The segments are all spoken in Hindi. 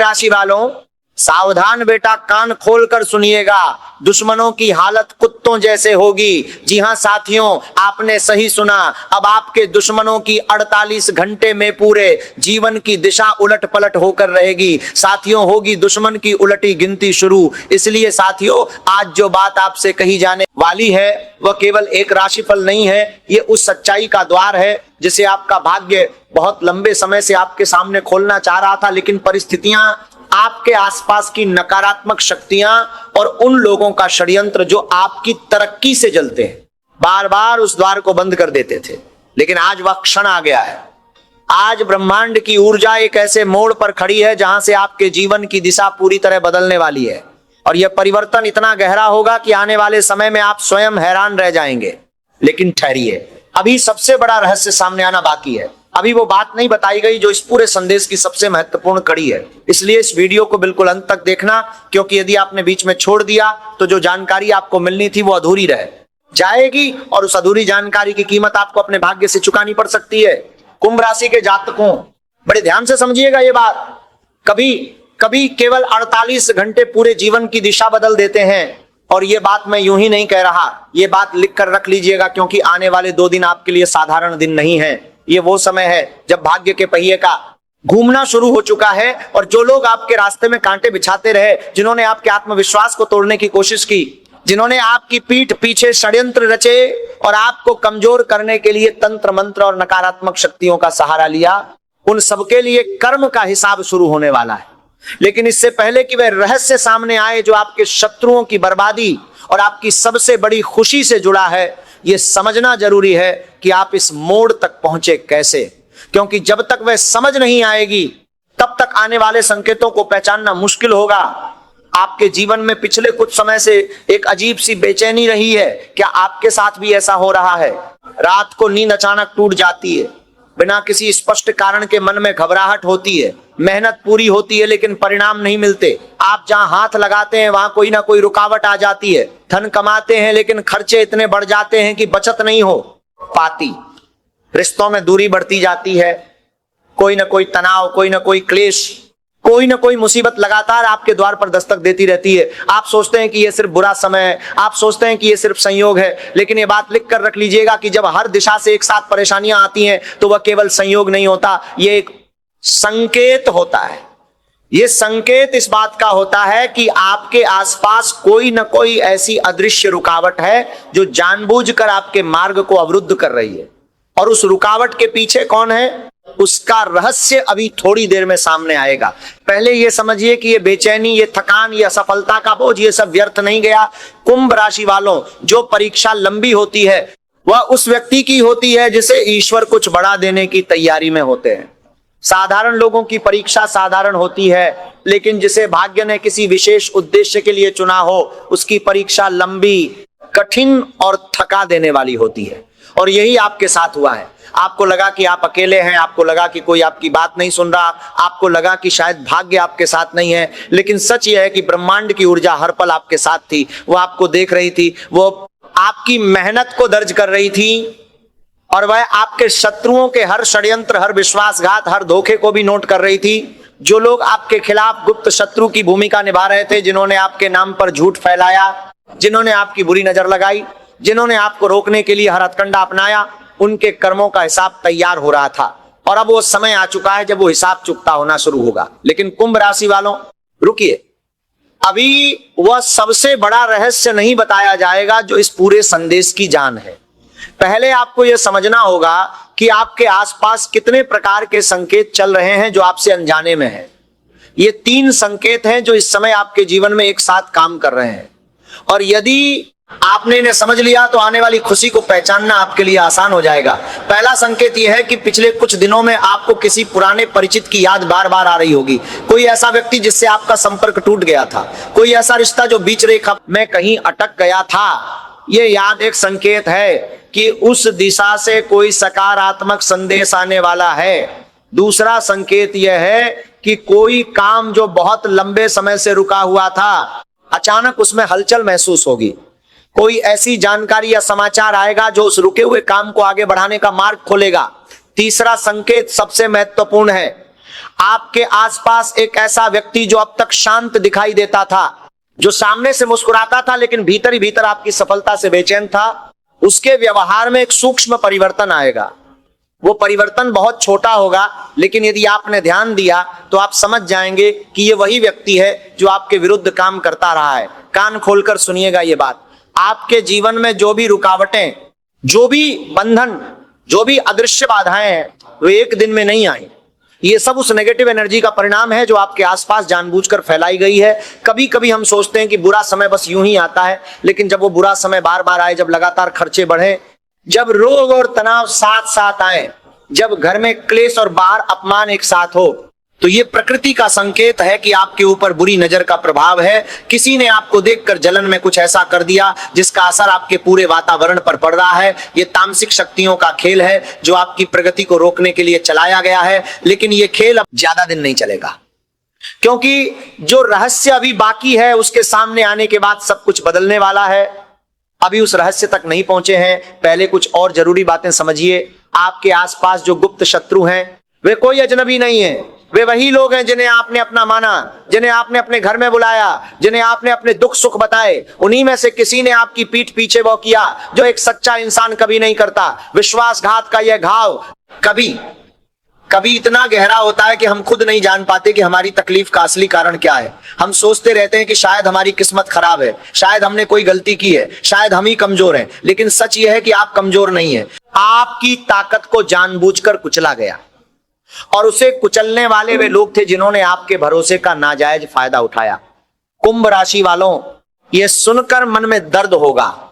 राशि वालों, सावधान बेटा, कान खोलकर सुनिएगा, दुश्मनों की हालत कुत्तों जैसे होगी। जी हां साथियों, आपने सही सुना। अब आपके दुश्मनों की 48 घंटे में पूरे जीवन की दिशा उलट पलट होकर रहेगी। साथियों, होगी दुश्मन की उलटी गिनती शुरू। इसलिए साथियों, आज जो बात आपसे कही जाने वाली है वह केवल एक राशिफल नहीं है, ये उस सच्चाई का द्वार है जिसे आपका भाग्य बहुत लंबे समय से आपके सामने खोलना चाह रहा था, लेकिन परिस्थितियां, आपके आसपास की नकारात्मक शक्तियां और उन लोगों का षड्यंत्र जो आपकी तरक्की से जलते हैं, बार बार उस द्वार को बंद कर देते थे। लेकिन आज वह क्षण आ गया है। आज ब्रह्मांड की ऊर्जा एक ऐसे मोड़ पर खड़ी है जहां से आपके जीवन की दिशा पूरी तरह बदलने वाली है। और यह परिवर्तन इतना गहरा होगा कि आने वाले समय में आप स्वयं हैरान रह जाएंगे। लेकिन ठहरिए, अभी सबसे बड़ा रहस्य सामने आना बाकी है। अभी वो बात नहीं बताई गई जो इस पूरे संदेश की सबसे महत्वपूर्ण कड़ी है। इसलिए इस वीडियो को बिल्कुल अंत तक देखना, क्योंकि यदि आपने बीच में छोड़ दिया तो जो जानकारी आपको मिलनी थी वो अधूरी रह जाएगी, और उस अधूरी जानकारी की कीमत आपको अपने भाग्य से चुकानी पड़ सकती है। कुंभ राशि के जातकों, बड़े ध्यान से समझिएगा ये बात। कभी कभी केवल 48 घंटे पूरे जीवन की दिशा बदल देते हैं। और ये बात मैं यूं ही नहीं कह रहा, ये बात लिख कर रख लीजिएगा, क्योंकि आने वाले 2 दिन आपके लिए साधारण दिन नहीं है। ये वो समय है जब भाग्य के पहिए का घूमना शुरू हो चुका है, और जो लोग आपके रास्ते में कांटे बिछाते रहे, जिन्होंने आपके आत्मविश्वास को तोड़ने की कोशिश की, जिन्होंने आपकी पीठ पीछे षड्यंत्र रचे और आपको कमजोर करने के लिए तंत्र मंत्र और नकारात्मक शक्तियों का सहारा लिया, उन सबके लिए कर्म का हिसाब शुरू होने वाला है। लेकिन इससे पहले कि वह रहस्य सामने आए जो आपके शत्रुओं की बर्बादी और आपकी सबसे बड़ी खुशी से जुड़ा है, यह समझना जरूरी है कि आप इस मोड़ तक पहुंचे कैसे। क्योंकि जब तक वह समझ नहीं आएगी तब तक आने वाले संकेतों को पहचानना मुश्किल होगा। आपके जीवन में पिछले कुछ समय से एक अजीब सी बेचैनी रही है। क्या आपके साथ भी ऐसा हो रहा है? रात को नींद अचानक टूट जाती है, बिना किसी स्पष्ट कारण के मन में घबराहट होती है, मेहनत पूरी होती है लेकिन परिणाम नहीं मिलते, आप जहां हाथ लगाते हैं वहां कोई ना कोई रुकावट आ जाती है, धन कमाते हैं लेकिन खर्चे इतने बढ़ जाते हैं कि बचत नहीं हो पाती, रिश्तों में दूरी बढ़ती जाती है, कोई ना कोई तनाव, कोई ना कोई क्लेश, कोई ना कोई मुसीबत लगातार आपके द्वार पर दस्तक देती रहती है। आप सोचते हैं कि यह सिर्फ बुरा समय है, आप सोचते हैं कि यह सिर्फ संयोग है, लेकिन यह बात लिख कर रख लीजिएगा कि जब हर दिशा से एक साथ परेशानियां आती हैं तो वह केवल संयोग नहीं होता, यह एक संकेत होता है। यह संकेत इस बात का होता है कि आपके आसपास कोई ना कोई ऐसी अदृश्य रुकावट है जो जानबूझकर आपके मार्ग को अवरुद्ध कर रही है। और उस रुकावट के पीछे कौन है, उसका रहस्य अभी थोड़ी देर में सामने आएगा। पहले यह समझिए कि ये बेचैनी, ये थकान, ये असफलता का बोझ, ये सब व्यर्थ नहीं गया। कुंभ राशि वालों, जो परीक्षा लंबी होती है वह उस व्यक्ति की होती है जिसे ईश्वर कुछ बड़ा देने की तैयारी में होते हैं। साधारण लोगों की परीक्षा साधारण होती है, लेकिन जिसे भाग्य ने किसी विशेष उद्देश्य के लिए चुना हो, उसकी परीक्षा लंबी, कठिन और थका देने वाली होती है। और यही आपके साथ हुआ है। आपको लगा कि आप अकेले हैं, आपको लगा कि कोई आपकी बात नहीं सुन रहा, आपको लगा कि शायद भाग्य आपके साथ नहीं है, लेकिन सच यह है कि ब्रह्मांड की ऊर्जा हर पल आपके साथ थी। वो आपको देख रही थी, वो आपकी मेहनत को दर्ज कर रही थी, और वह आपके शत्रुओं के हर षड्यंत्र, हर विश्वासघात, हर धोखे को भी नोट कर रही थी। जो लोग आपके खिलाफ गुप्त शत्रु की भूमिका निभा रहे थे, जिन्होंने आपके नाम पर झूठ फैलाया, जिन्होंने आपकी बुरी नजर लगाई, जिन्होंने आपको रोकने के लिए हर हथकंडा अपनाया, उनके कर्मों का हिसाब तैयार हो रहा था। और अब वो समय आ चुका है जब वो हिसाब चुकता होना शुरू होगा। लेकिन कुंभ राशि वालों, रुकिए, अभी वह सबसे बड़ा रहस्य नहीं बताया जाएगा जो इस पूरे संदेश की जान है। पहले आपको यह समझना होगा कि आपके आसपास कितने प्रकार के संकेत चल रहे हैं जो आपसे अनजाने में है। ये 3 संकेत हैं जो इस समय आपके जीवन में एक साथ काम कर रहे हैं, और यदि आपने इन्हें समझ लिया तो आने वाली खुशी को पहचानना आपके लिए आसान हो जाएगा। पहला संकेत यह है कि पिछले कुछ दिनों में आपको किसी पुराने परिचित की याद बार बार आ रही होगी। कोई ऐसा व्यक्ति जिससे आपका संपर्क टूट गया था, कोई ऐसा रिश्ता जो बीच रेखा में कहीं अटक गया था। ये याद एक संकेत है कि उस दिशा से कोई सकारात्मक संदेश आने वाला है। दूसरा संकेत यह है कि कोई काम जो बहुत लंबे समय से रुका हुआ था, अचानक उसमें हलचल महसूस होगी। कोई ऐसी जानकारी या समाचार आएगा जो उस रुके हुए काम को आगे बढ़ाने का मार्ग खोलेगा। तीसरा संकेत सबसे महत्वपूर्ण है, आपके आसपास एक ऐसा व्यक्ति जो अब तक शांत दिखाई देता था, जो सामने से मुस्कुराता था लेकिन भीतर ही भीतर आपकी सफलता से बेचैन था, उसके व्यवहार में एक सूक्ष्म परिवर्तन आएगा। वो परिवर्तन बहुत छोटा होगा, लेकिन यदि आपने ध्यान दिया तो आप समझ जाएंगे कि ये वही व्यक्ति है जो आपके विरुद्ध काम करता रहा है। कान खोलकर सुनिएगा ये बात। आपके जीवन में जो भी रुकावटें, जो भी बंधन, जो भी अदृश्य बाधाएं हैं, वे एक दिन में नहीं आई। ये सब उस नेगेटिव एनर्जी का परिणाम है जो आपके आसपास जानबूझकर फैलाई गई है। कभी कभी हम सोचते हैं कि बुरा समय बस यूं ही आता है, लेकिन जब वो बुरा समय बार बार आए, जब लगातार खर्चे बढ़े, जब रोग और तनाव साथ साथ आए, जब घर में क्लेश और बाहर अपमान एक साथ हो, तो ये प्रकृति का संकेत है कि आपके ऊपर बुरी नजर का प्रभाव है। किसी ने आपको देखकर जलन में कुछ ऐसा कर दिया जिसका असर आपके पूरे वातावरण पर पड़ रहा है। ये तामसिक शक्तियों का खेल है जो आपकी प्रगति को रोकने के लिए चलाया गया है, लेकिन ये खेल अब ज्यादा दिन नहीं चलेगा, क्योंकि जो रहस्य अभी बाकी है उसके सामने आने के बाद सब कुछ बदलने वाला है। अभी उस रहस्य तक नहीं पहुंचे हैं, पहले कुछ और जरूरी बातें समझिए। आपके आसपास जो गुप्त शत्रु हैं वे कोई अजनबी नहीं है, वे वही लोग हैं जिन्हें आपने अपना माना, जिन्हें आपने अपने घर में बुलाया, जिन्हें आपने अपने दुख सुख बताए। उन्हीं में से किसी ने आपकी पीठ पीछे वो किया जो एक सच्चा इंसान कभी नहीं करता। विश्वासघात का यह घाव कभी कभी इतना गहरा होता है कि हम खुद नहीं जान पाते कि हमारी तकलीफ का असली कारण क्या है। हम सोचते रहते हैं कि शायद हमारी किस्मत खराब है, शायद हमने कोई गलती की है, शायद हम ही कमजोर हैं, लेकिन सच यह है कि आप कमजोर नहीं है। आपकी ताकत को जानबूझकर कुचला गया, और उसे कुचलने वाले वे लोग थे जिन्होंने आपके भरोसे का नाजायज फायदा उठाया। कुंभ राशि वालों, यह सुनकर मन में दर्द होगा,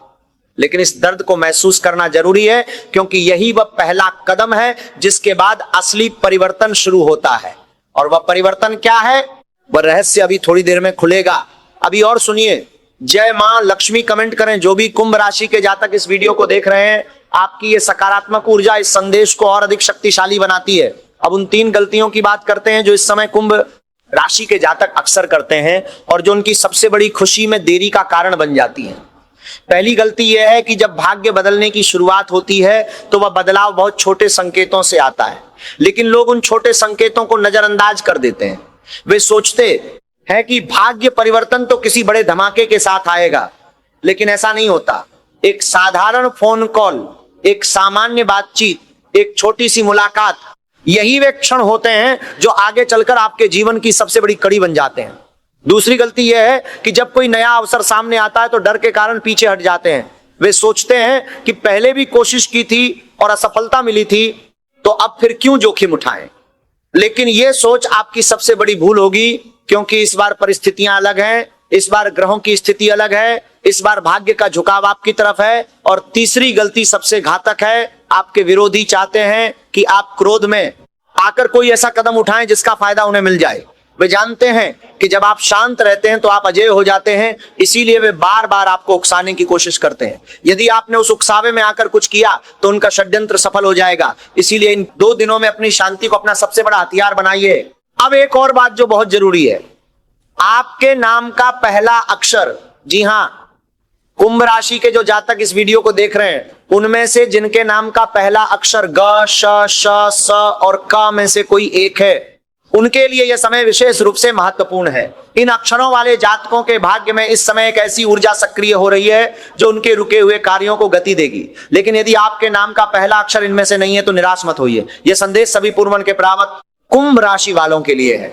लेकिन इस दर्द को महसूस करना जरूरी है, क्योंकि यही वह पहला कदम है जिसके बाद असली परिवर्तन शुरू होता है। और वह परिवर्तन क्या है, वह रहस्य अभी थोड़ी देर में खुलेगा। अभी और सुनिए। जय मां लक्ष्मी कमेंट करें। जो भी कुंभ राशि के जातक इस वीडियो को देख रहे हैं, आपकी ये सकारात्मक ऊर्जा इस संदेश को और अधिक शक्तिशाली बनाती है। अब उन 3 गलतियों की बात करते हैं जो इस समय कुंभ राशि के जातक अक्सर करते हैं और जो उनकी सबसे बड़ी खुशी में देरी का कारण बन जाती है। पहली गलती यह है कि जब भाग्य बदलने की शुरुआत होती है तो वह बदलाव बहुत छोटे संकेतों से आता है, लेकिन लोग उन छोटे संकेतों को नजरअंदाज कर देते हैं। वे सोचते हैं कि भाग्य परिवर्तन तो किसी बड़े धमाके के साथ आएगा, लेकिन ऐसा नहीं होता। एक साधारण फोन कॉल, एक सामान्य बातचीत, एक छोटी सी मुलाकात, यही वे क्षण होते हैं जो आगे चलकर आपके जीवन की सबसे बड़ी कड़ी बन जाते हैं। दूसरी गलती यह है कि जब कोई नया अवसर सामने आता है तो डर के कारण पीछे हट जाते हैं। वे सोचते हैं कि पहले भी कोशिश की थी और असफलता मिली थी, तो अब फिर क्यों जोखिम उठाएं। लेकिन यह सोच आपकी सबसे बड़ी भूल होगी, क्योंकि इस बार परिस्थितियां अलग हैं, इस बार ग्रहों की स्थिति अलग है, इस बार भाग्य का झुकाव आपकी तरफ है। और तीसरी गलती सबसे घातक है, आपके विरोधी चाहते हैं कि आप क्रोध में आकर कोई ऐसा कदम उठाएं जिसका फायदा उन्हें मिल जाए। वे जानते हैं कि जब आप शांत रहते हैं तो आप अजेय हो जाते हैं, इसीलिए वे बार बार आपको उकसाने की कोशिश करते हैं। यदि आपने उस उकसावे में आकर कुछ किया तो उनका षड्यंत्र सफल हो जाएगा। इसीलिए इन 2 दिनों में अपनी शांति को अपना सबसे बड़ा हथियार बनाइए। अब एक और बात जो बहुत जरूरी है, आपके नाम का पहला अक्षर, जी हां, कुंभ राशि के जो जातक इस वीडियो को देख रहे हैं, उनमें से जिनके नाम का पहला अक्षर ग, श, श, स और क में से कोई एक है, उनके लिए यह समय विशेष रूप से महत्वपूर्ण है। इन अक्षरों वाले जातकों के भाग्य में इस समय एक ऐसी ऊर्जा सक्रिय हो रही है जो उनके रुके हुए कार्यों को गति देगी। लेकिन यदि आपके नाम का पहला अक्षर इनमें से नहीं है तो निराश मत होइए। यह संदेश सभी पूर्व मन के प्रावत कुंभ राशि वालों के लिए है।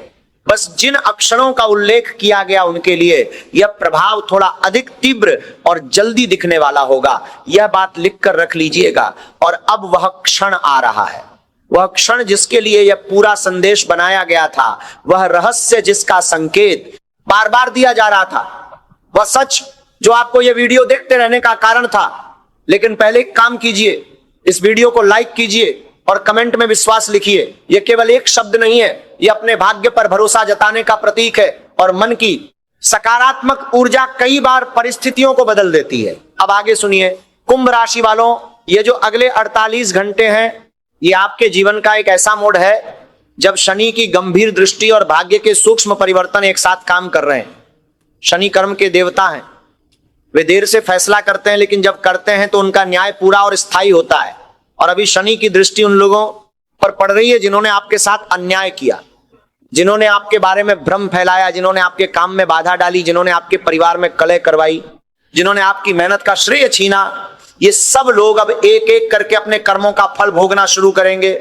बस जिन अक्षरों का उल्लेख किया गया उनके लिए यह प्रभाव थोड़ा अधिक तीव्र और जल्दी दिखने वाला होगा। यह बात लिखकर रख लीजिएगा। और अब वह क्षण आ रहा है, वह क्षण जिसके लिए यह पूरा संदेश बनाया गया था, वह रहस्य जिसका संकेत बार बार दिया जा रहा था, वह सच जो आपको यह वीडियो देखते रहने का कारण था। लेकिन पहले एक काम कीजिए, इस वीडियो को लाइक कीजिए और कमेंट में विश्वास लिखिए। यह केवल एक शब्द नहीं है, यह अपने भाग्य पर भरोसा जताने का प्रतीक है। और मन की सकारात्मक ऊर्जा कई बार परिस्थितियों को बदल देती है। अब आगे सुनिए। कुंभ राशि वालों, ये जो अगले 48 घंटे हैं, ये आपके जीवन का एक ऐसा मोड़ है जब शनि की गंभीर दृष्टि और भाग्य के सूक्ष्म परिवर्तन एक साथ काम कर रहे हैं। शनि कर्म के देवता हैं, वे देर से फैसला करते हैं, लेकिन जब करते हैं तो उनका न्याय पूरा और स्थायी होता है। और अभी शनि की दृष्टि उन लोगों पर पड़ रही है जिन्होंने आपके साथ अन्याय किया, जिन्होंने आपके बारे में भ्रम फैलाया, जिन्होंने आपके काम में बाधा डाली, जिन्होंने आपके परिवार में कलह करवाई, जिन्होंने आपकी मेहनत का श्रेय छीना, ये सब लोग अब एक एक करके अपने कर्मों का फल भोगना शुरू करेंगे।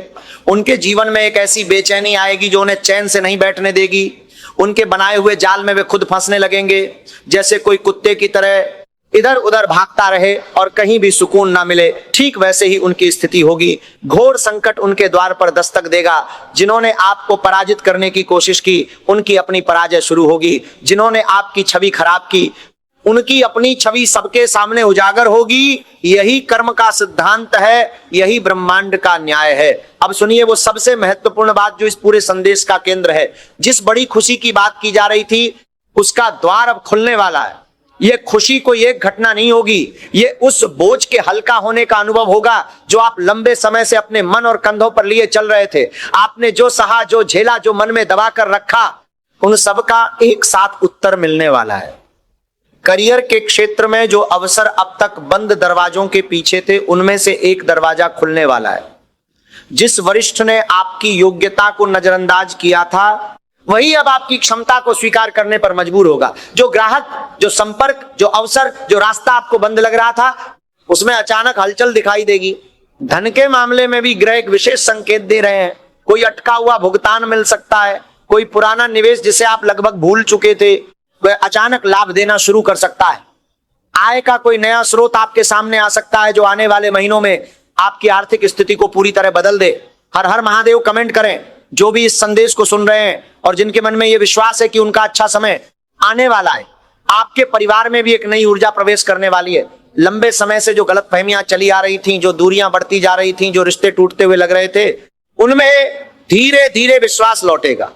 उनके जीवन में एक ऐसी बेचैनी आएगी जो उन्हें चैन से नहीं बैठने देगी। उनके बनाए हुए जाल में वे खुद फंसने लगेंगे, जैसे कोई कुत्ते की तरह इधर उधर भागता रहे और कहीं भी सुकून ना मिले। ठीक वैसे ही उनकी स्थिति होगी। घोर संकट उनके द्वार पर दस्तक देगा। जिन्होंने आपको पराजित करने की कोशिश की, उनकी अपनी पराजय शुरू होगी। जिन्होंने आपकी छवि खराब की, उनकी अपनी छवि सबके सामने उजागर होगी। यही कर्म का सिद्धांत है, यही ब्रह्मांड का न्याय है। अब सुनिए वो सबसे महत्वपूर्ण बात जो इस पूरे संदेश का केंद्र है। जिस बड़ी खुशी की बात की जा रही थी, उसका द्वार अब खुलने वाला है। ये खुशी कोई एक घटना नहीं होगी, ये उस बोझ के हल्का होने का अनुभव होगा जो आप लंबे समय से अपने मन और कंधों पर लिए चल रहे थे। आपने जो सहा, जो झेला, जो मन में दबा कर रखा, उन सब का एक साथ उत्तर मिलने वाला है। करियर के क्षेत्र में जो अवसर अब तक बंद दरवाजों के पीछे थे, उनमें से एक दरवाजा खुलने वाला है। जिस वरिष्ठ ने आपकी योग्यता को नजरअंदाज किया था, वही अब आपकी क्षमता को स्वीकार करने पर मजबूर होगा। जो ग्राहक, जो संपर्क, जो अवसर, जो रास्ता आपको बंद लग रहा था, उसमें अचानक हलचल दिखाई देगी। धन के मामले में भी ग्रह एक विशेष संकेत दे रहे हैं। कोई अटका हुआ भुगतान मिल सकता है। कोई पुराना निवेश जिसे आप लगभग भूल चुके थे, वह अचानक लाभ देना शुरू कर सकता है। आय का कोई नया स्रोत आपके सामने आ सकता है जो आने वाले महीनों में आपकी आर्थिक स्थिति को पूरी तरह बदल दे। हर हर महादेव कमेंट करें जो भी इस संदेश को सुन रहे हैं और जिनके मन में यह विश्वास है कि उनका अच्छा समय आने वाला है। आपके परिवार में भी एक नई ऊर्जा प्रवेश करने वाली है। लंबे समय से जो गलतफहमियां चली आ रही थीं, जो दूरियां बढ़ती जा रही थीं, जो रिश्ते टूटते हुए लग रहे थे, उनमें धीरे धीरे विश्वास लौटेगा।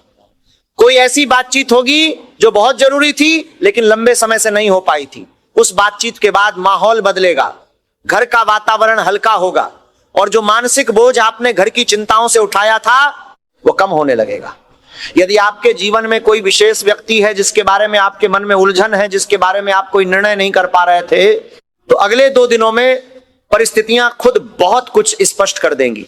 कोई ऐसी बातचीत होगी जो बहुत जरूरी थी लेकिन लंबे समय से नहीं हो पाई थी। उस बातचीत के बाद माहौल बदलेगा, घर का वातावरण हल्का होगा और जो मानसिक बोझ आपने घर की चिंताओं से उठाया था वो कम होने लगेगा। यदि आपके जीवन में कोई विशेष व्यक्ति है जिसके बारे में आपके मन में उलझन है, जिसके बारे में आप कोई निर्णय नहीं कर पा रहे थे, तो अगले 2 दिनों में परिस्थितियां खुद बहुत कुछ स्पष्ट कर देंगी।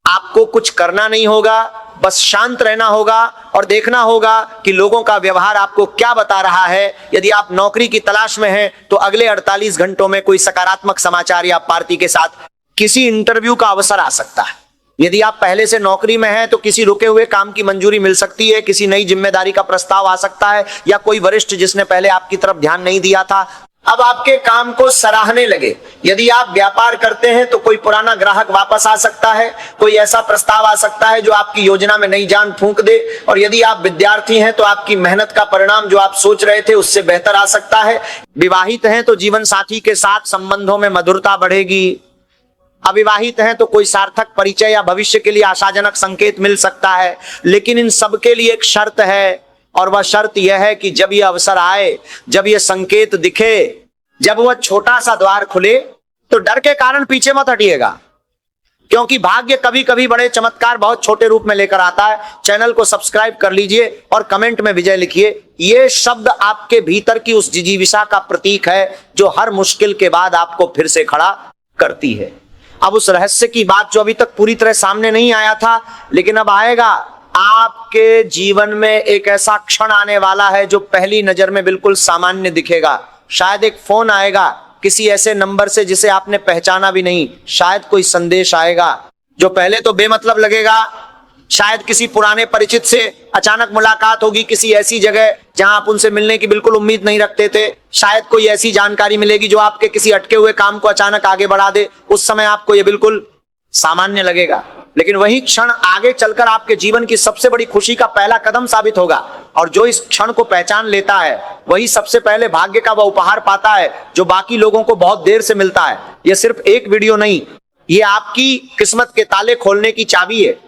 आपको कुछ करना नहीं होगा, बस शांत रहना होगा और देखना होगा कि लोगों का व्यवहार आपको क्या बता रहा है। यदि आप नौकरी की तलाश में हैं तो अगले 48 घंटों में कोई सकारात्मक समाचार या पार्टी के साथ किसी इंटरव्यू का अवसर आ सकता है। यदि आप पहले से नौकरी में हैं तो किसी रुके हुए काम की मंजूरी मिल सकती है, किसी नई जिम्मेदारी का प्रस्ताव आ सकता है, या कोई वरिष्ठ जिसने पहले आपकी तरफ ध्यान नहीं दिया था अब आपके काम को सराहने लगे। यदि आप व्यापार करते हैं तो कोई पुराना ग्राहक वापस आ सकता है, कोई ऐसा प्रस्ताव आ सकता है जो आपकी योजना में नई जान फूंक दे। और यदि आप विद्यार्थी हैं तो आपकी मेहनत का परिणाम जो आप सोच रहे थे उससे बेहतर आ सकता है। विवाहित हैं तो जीवन साथी के साथ संबंधों में मधुरता बढ़ेगी। अविवाहित हैं तो कोई सार्थक परिचय या भविष्य के लिए आशाजनक संकेत मिल सकता है। लेकिन इन सब के लिए एक शर्त है, और वह शर्त यह है कि जब यह अवसर आए, जब यह संकेत दिखे, जब वह छोटा सा द्वार खुले, तो डर के कारण पीछे मत हटिएगा, क्योंकि भाग्य कभी कभी बड़े चमत्कार बहुत छोटे रूप में लेकर आता है। चैनल को सब्सक्राइब कर लीजिए और कमेंट में विजय लिखिए। यह शब्द आपके भीतर की उस जिजीविषा का प्रतीक है जो हर मुश्किल के बाद आपको फिर से खड़ा करती है। अब उस रहस्य की बात जो अभी तक पूरी तरह सामने नहीं आया था, लेकिन अब आएगा। आपके जीवन में एक ऐसा क्षण आने वाला है जो पहली नजर में बिल्कुल सामान्य दिखेगा। शायद एक फोन आएगा किसी ऐसे नंबर से जिसे आपने पहचाना भी नहीं। शायद कोई संदेश आएगा जो पहले तो बेमतलब लगेगा। शायद किसी पुराने परिचित से अचानक मुलाकात होगी किसी ऐसी जगह जहां आप उनसे मिलने की बिल्कुल उम्मीद नहीं रखते थे। शायद कोई ऐसी जानकारी मिलेगी जो आपके किसी अटके हुए काम को अचानक आगे बढ़ा दे। उस समय आपको यह बिल्कुल सामान्य लगेगा, लेकिन वही क्षण आगे चलकर आपके जीवन की सबसे बड़ी खुशी का पहला कदम साबित होगा। और जो इस क्षण को पहचान लेता है वही सबसे पहले भाग्य का वह उपहार पाता है जो बाकी लोगों को बहुत देर से मिलता है। यह सिर्फ एक वीडियो नहीं, यह आपकी किस्मत के ताले खोलने की चाबी है।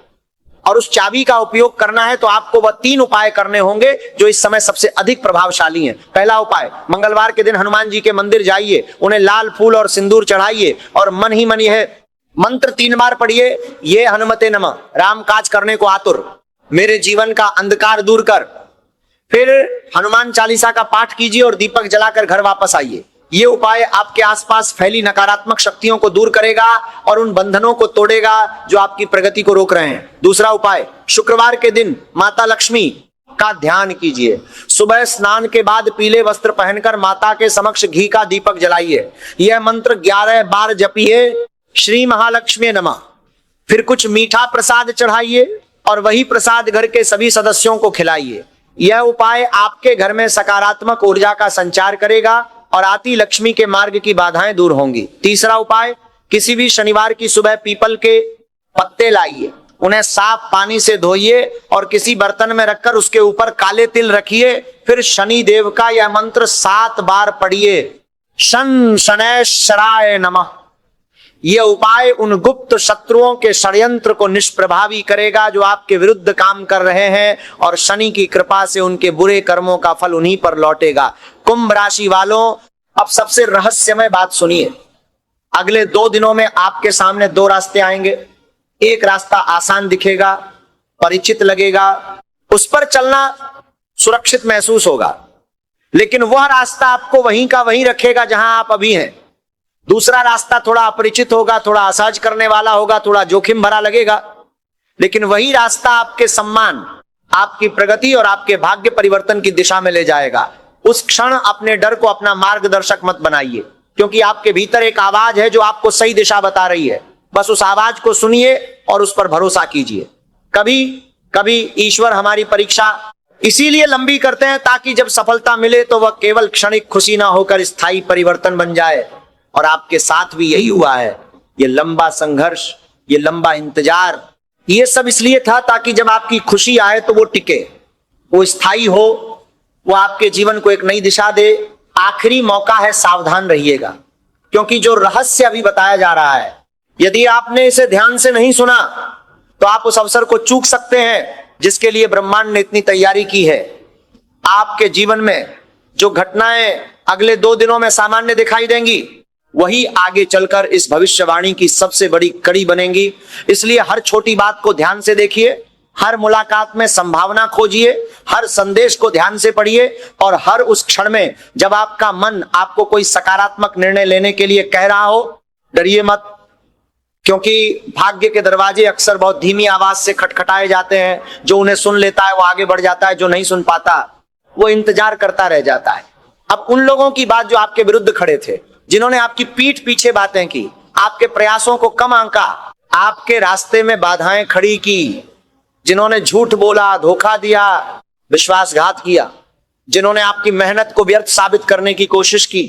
और उस चाबी का उपयोग करना है तो आपको वह 3 उपाय करने होंगे जो इस समय सबसे अधिक प्रभावशाली हैं। पहला उपाय, मंगलवार के दिन हनुमान जी के मंदिर जाइए, उन्हें लाल फूल और सिंदूर चढ़ाइए और मन ही मन यह मंत्र 3 बार पढ़िए, ये हनुमते नमः, राम काज करने को आतुर, मेरे जीवन का अंधकार दूर कर। फिर हनुमान चालीसा का पाठ कीजिए और दीपक जलाकर घर वापस आइए। ये उपाय आपके आसपास फैली नकारात्मक शक्तियों को दूर करेगा और उन बंधनों को तोड़ेगा जो आपकी प्रगति को रोक रहे हैं। दूसरा उपाय, शुक्रवार के दिन माता लक्ष्मी का ध्यान कीजिए। सुबह स्नान के बाद पीले वस्त्र पहनकर माता के समक्ष घी का दीपक जलाइए। यह मंत्र 11 बार जपिए, श्री महालक्ष्मी नमः। फिर कुछ मीठा प्रसाद चढ़ाइए और वही प्रसाद घर के सभी सदस्यों को खिलाइए। यह उपाय आपके घर में सकारात्मक ऊर्जा का संचार करेगा और आती लक्ष्मी के मार्ग की बाधाएं दूर होंगी। तीसरा उपाय, किसी भी शनिवार की सुबह पीपल के पत्ते लाइए, उन्हें साफ पानी से धोइए और किसी बर्तन में रखकर उसके ऊपर काले तिल रखिए। फिर शनि देव का यह मंत्र 7 बार पढ़िए, शन शनैश्चराय नमः। यह उपाय उन गुप्त शत्रुओं के षड्यंत्र को निष्प्रभावी करेगा जो आपके विरुद्ध काम कर रहे हैं, और शनि की कृपा से उनके बुरे कर्मों का फल उन्हीं पर लौटेगा। कुंभ राशि वालों, अब सबसे रहस्यमय बात सुनिए। अगले 2 दिनों में आपके सामने 2 रास्ते आएंगे। एक रास्ता आसान दिखेगा, परिचित लगेगा, उस पर चलना सुरक्षित महसूस होगा, लेकिन वह रास्ता आपको वहीं का वहीं रखेगा जहां आप अभी हैं। दूसरा रास्ता थोड़ा अपरिचित होगा, थोड़ा असहज करने वाला होगा, थोड़ा जोखिम भरा लगेगा, लेकिन वही रास्ता आपके सम्मान, आपकी प्रगति और आपके भाग्य परिवर्तन की दिशा में ले जाएगा। उस क्षण अपने डर को अपना मार्गदर्शक मत बनाइए, क्योंकि आपके भीतर एक आवाज है जो आपको सही दिशा बता रही है। बस उस आवाज को सुनिए और उस पर भरोसा कीजिए। कभी कभी ईश्वर हमारी परीक्षा इसीलिए लंबी करते हैं ताकि जब सफलता मिले तो वह केवल क्षणिक खुशी ना होकर स्थायी परिवर्तन बन जाए। और आपके साथ भी यही हुआ है। ये लंबा संघर्ष, ये लंबा इंतजार, ये सब इसलिए था ताकि जब आपकी खुशी आए तो वो टिके, वो स्थायी हो, वो आपके जीवन को एक नई दिशा दे। आखिरी मौका है, सावधान रहिएगा, क्योंकि जो रहस्य अभी बताया जा रहा है, यदि आपने इसे ध्यान से नहीं सुना तो आप उस अवसर को चूक सकते हैं जिसके लिए ब्रह्मांड ने इतनी तैयारी की है। आपके जीवन में जो घटनाएं अगले 2 दिनों में सामान्य दिखाई देंगी, वही आगे चलकर इस भविष्यवाणी की सबसे बड़ी कड़ी बनेंगी। इसलिए हर छोटी बात को ध्यान से देखिए, हर मुलाकात में संभावना खोजिए, हर संदेश को ध्यान से पढ़िए, और हर उस क्षण में जब आपका मन आपको कोई सकारात्मक निर्णय लेने के लिए कह रहा हो, डरिए मत, क्योंकि भाग्य के दरवाजे अक्सर बहुत धीमी आवाज से खटखटाए जाते हैं। जो उन्हें सुन लेता है वो आगे बढ़ जाता है, जो नहीं सुन पाता वो इंतजार करता रह जाता है। अब उन लोगों की बात जो आपके विरुद्ध खड़े थे, जिन्होंने आपकी पीठ पीछे बातें की, आपके प्रयासों को कम आंका, आपके रास्ते में बाधाएं खड़ी की, जिन्होंने झूठ बोला, धोखा दिया, विश्वासघात किया, जिन्होंने आपकी मेहनत को व्यर्थ साबित करने की कोशिश की,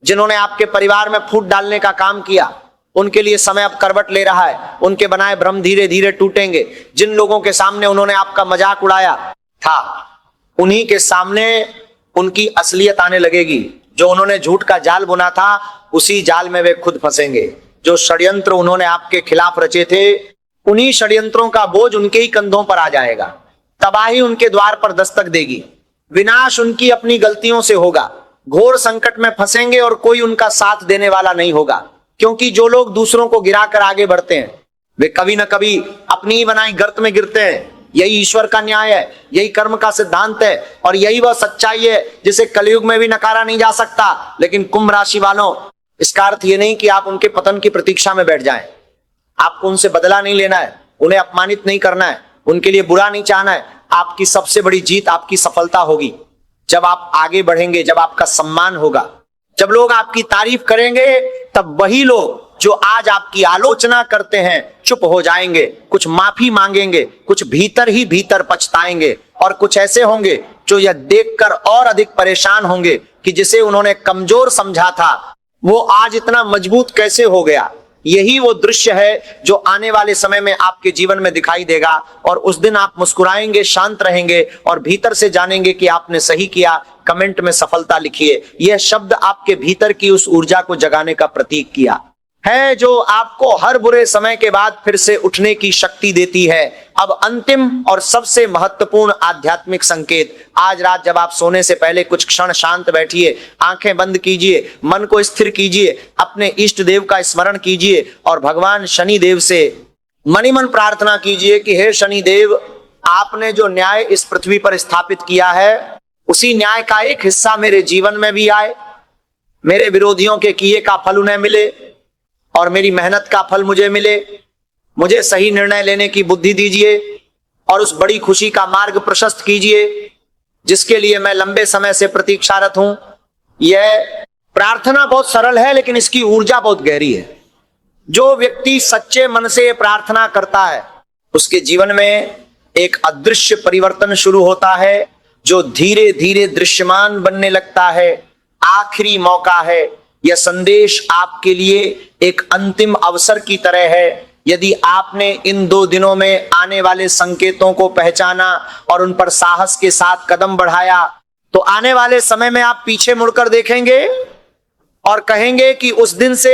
जिन्होंने आपके परिवार में फूट डालने का काम किया, उनके लिए समय अब करवट ले रहा है। उनके बनाए भ्रम धीरे धीरे टूटेंगे। जिन लोगों के सामने उन्होंने आपका मजाक उड़ाया था, उन्हीं के सामने उनकी असलियत आने लगेगी। जो उन्होंने झूठ का जाल बुना था, उसी जाल में वे खुद फंसेंगे। जो षड्यंत्र उन्होंने आपके खिलाफ रचे थे, उन्हीं षड्यंत्रों का बोझ उनके ही कंधों पर आ जाएगा। तबाही उनके द्वार पर दस्तक देगी। विनाश उनकी अपनी गलतियों से होगा। घोर संकट में फंसेंगे और कोई उनका साथ देने वाला नहीं होगा, क्योंकि जो लोग दूसरों को गिराकर आगे बढ़ते हैं, वे कभी न कभी अपनी ही बनाई गर्त में गिरते हैं। यही ईश्वर का न्याय है, यही कर्म का सिद्धांत है, और यही वह सच्चाई है जिसे कलयुग में भी नकारा नहीं जा सकता। लेकिन कुंभ राशि वालों, इसका अर्थ ये नहीं कि आप उनके पतन की प्रतीक्षा में बैठ जाएं। आपको उनसे बदला नहीं लेना है, उन्हें अपमानित नहीं करना है, उनके लिए बुरा नहीं चाहना है। आपकी सबसे बड़ी जीत आपकी सफलता होगी जब आप आगे बढ़ेंगे, जब आपका सम्मान होगा, जब लोग आपकी तारीफ करेंगे, तब वही लोग जो आज आपकी आलोचना करते हैं चुप हो जाएंगे, कुछ माफी मांगेंगे, कुछ भीतर ही भीतर पछताएंगे, और कुछ ऐसे होंगे जो यह देखकर और अधिक परेशान होंगे कि जिसे उन्होंने कमजोर समझा था वो आज इतना मजबूत कैसे हो गया। यही वो दृश्य है जो आने वाले समय में आपके जीवन में दिखाई देगा, और उस दिन आप मुस्कुराएंगे, शांत रहेंगे और भीतर से जानेंगे कि आपने सही किया। कमेंट में सफलता लिखिए। यह शब्द आपके भीतर की उस ऊर्जा को जगाने का प्रतीक किया है जो आपको हर बुरे समय के बाद फिर से उठने की शक्ति देती है। अब अंतिम और सबसे महत्वपूर्ण आध्यात्मिक संकेत, आज रात जब आप सोने से पहले कुछ क्षण शांत बैठिए, आंखें बंद कीजिए, मन को स्थिर कीजिए, अपने इष्ट देव का स्मरण कीजिए और भगवान शनि देव से मनी मन प्रार्थना कीजिए कि हे शनि देव, आपने जो न्याय इस पृथ्वी पर स्थापित किया है, उसी न्याय का एक हिस्सा मेरे जीवन में भी आए। मेरे विरोधियों के किए का फल उन्हें मिले और मेरी मेहनत का फल मुझे मिले। मुझे सही निर्णय लेने की बुद्धि दीजिए और उस बड़ी खुशी का मार्ग प्रशस्त कीजिए जिसके लिए मैं लंबे समय से प्रतीक्षारत हूं। यह प्रार्थना बहुत सरल है लेकिन इसकी ऊर्जा बहुत गहरी है। जो व्यक्ति सच्चे मन से प्रार्थना करता है उसके जीवन में एक अदृश्य परिवर्तन शुरू होता है जो धीरे धीरे दृश्यमान बनने लगता है। आखिरी मौका है। यह संदेश आपके लिए एक अंतिम अवसर की तरह है। यदि आपने इन 2 दिनों में आने वाले संकेतों को पहचाना और उन पर साहस के साथ कदम बढ़ाया तो आने वाले समय में आप पीछे मुड़कर देखेंगे और कहेंगे कि उस दिन से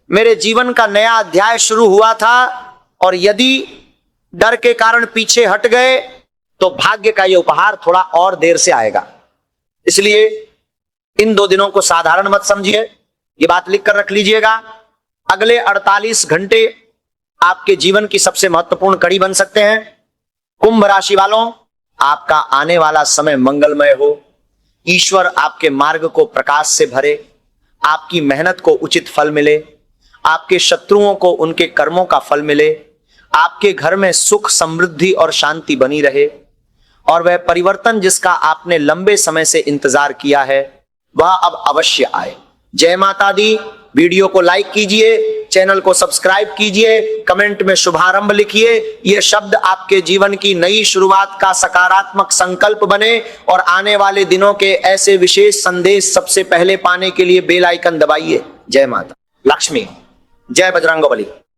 मेरे जीवन का नया अध्याय शुरू हुआ था। और यदि डर के कारण पीछे हट गए तो भाग्य का यह उपहार थोड़ा और देर से आएगा। इसलिए इन 2 दिनों को साधारण मत समझिए। ये बात लिख कर रख लीजिएगा। अगले 48 घंटे आपके जीवन की सबसे महत्वपूर्ण कड़ी बन सकते हैं। कुंभ राशि वालों, आपका आने वाला समय मंगलमय हो। ईश्वर आपके मार्ग को प्रकाश से भरे, आपकी मेहनत को उचित फल मिले, आपके शत्रुओं को उनके कर्मों का फल मिले, आपके घर में सुख समृद्धि और शांति बनी रहे और वह परिवर्तन जिसका आपने लंबे समय से इंतजार किया है वह अब अवश्य आए। जय माता दी। वीडियो को लाइक कीजिए, चैनल को सब्सक्राइब कीजिए, कमेंट में शुभारंभ लिखिए। यह शब्द आपके जीवन की नई शुरुआत का सकारात्मक संकल्प बने और आने वाले दिनों के ऐसे विशेष संदेश सबसे पहले पाने के लिए बेल आइकन दबाइए। जय माता लक्ष्मी। जय बजरंगबली।